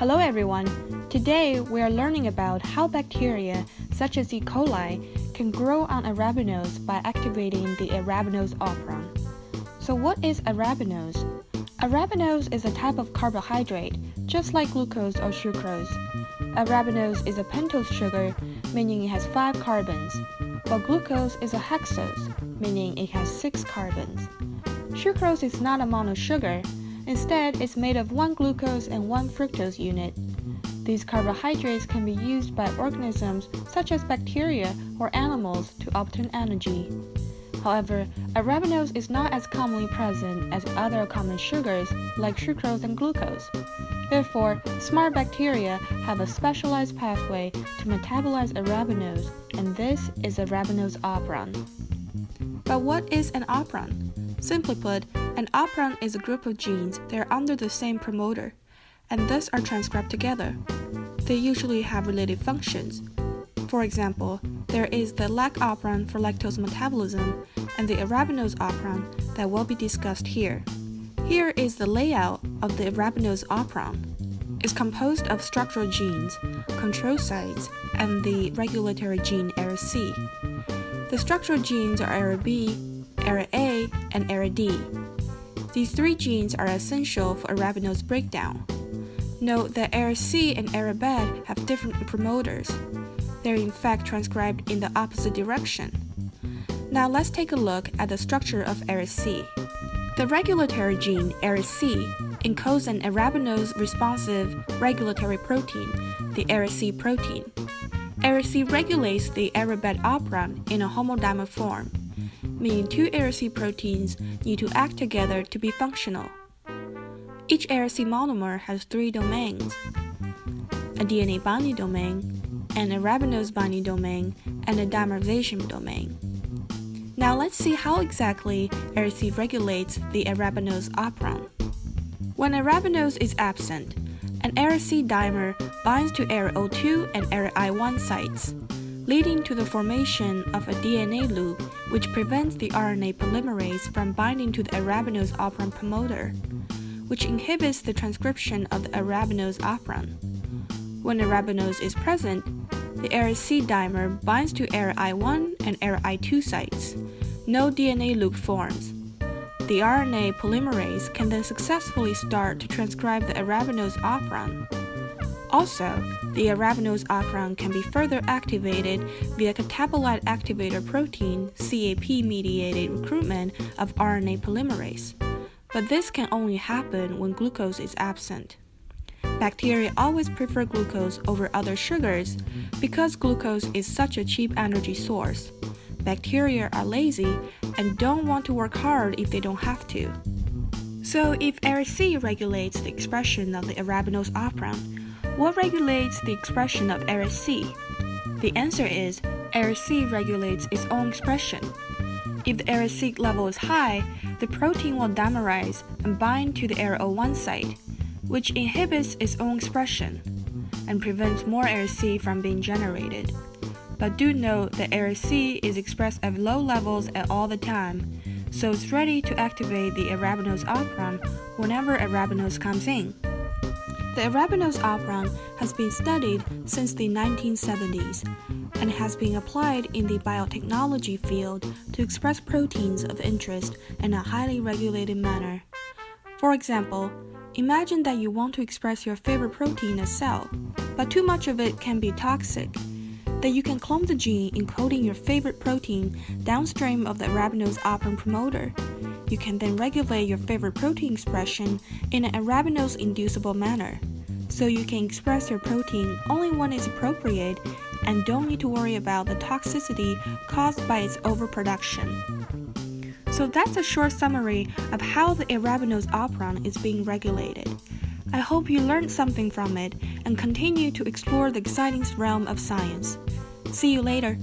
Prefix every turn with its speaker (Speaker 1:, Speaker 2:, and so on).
Speaker 1: Hello everyone! Today we are learning about how bacteria, such as E. coli, can grow on arabinose by activating the arabinose operon. So what is arabinose? Arabinose is a type of carbohydrate, just like glucose or sucrose. Arabinose is a pentose sugar, meaning it has 5 carbons, while glucose is a hexose, meaning it has 6 carbons. Sucrose is not a monosugar. Instead, it's made of 1 glucose and 1 fructose unit. These carbohydrates can be used by organisms such as bacteria or animals to obtain energy. However, arabinose is not as commonly present as other common sugars like sucrose and glucose. Therefore, smart bacteria have a specialized pathway to metabolize arabinose, and this is arabinose operon. But what is an operon? Simply put, an operon is a group of genes that are under the same promoter, and thus are transcribed together. They usually have related functions. For example, there is the lac operon for lactose metabolism and the arabinose operon that will be discussed here. Here is the layout of the arabinose operon. It's composed of structural genes, control sites, and the regulatory gene ARC. The structural genes are ARB, ARA, and ARD. These 3 genes are essential for arabinose breakdown. Note that ARC and ARAB have different promoters. They're in fact transcribed in the opposite direction. Now let's take a look at the structure of ARC. The regulatory gene ARC encodes an arabinose-responsive regulatory protein, the ARC protein. ARC regulates the arabate operon in a homodimer form, meaning 2 ARC proteins need to act together to be functional. Each ARC monomer has 3 domains: a DNA binding domain, an arabinose binding domain, and a dimerization domain. Now let's see how exactly ARC regulates the arabinose operon. When arabinose is absent, an ARC dimer binds to ARO2 and ARI1 sites, leading to the formation of a DNA loop which prevents the RNA polymerase from binding to the arabinose operon promoter, which inhibits the transcription of the arabinose operon. When arabinose is present, the ARC dimer binds to ARI1 and ARI2 sites. No DNA loop forms. The RNA polymerase can then successfully start to transcribe the arabinose operon. Also, the arabinose operon can be further activated via catabolite activator protein CAP-mediated recruitment of RNA polymerase, but this can only happen when glucose is absent. Bacteria always prefer glucose over other sugars because glucose is such a cheap energy source. Bacteria are lazy and don't want to work hard if they don't have to. So if ARC regulates the expression of the arabinose operon, what regulates the expression of ARC? The answer is ARC regulates its own expression. If the ARC level is high, the protein will dimerize and bind to the ARO1 site, which inhibits its own expression and prevents more ARC from being generated. But do note that ARC is expressed at low levels at all the time, so it's ready to activate the arabinose operon whenever arabinose comes in. The arabinose operon has been studied since the 1970s and has been applied in the biotechnology field to express proteins of interest in a highly regulated manner. For example, imagine that you want to express your favorite protein in a cell, but too much of it can be toxic. Then you can clone the gene encoding your favorite protein downstream of the arabinose operon promoter. You can then regulate your favorite protein expression in an arabinose-inducible manner, so you can express your protein only when it's appropriate and don't need to worry about the toxicity caused by its overproduction. So that's a short summary of how the arabinose operon is being regulated. I hope you learned something from it and continue to explore the exciting realm of science. See you later.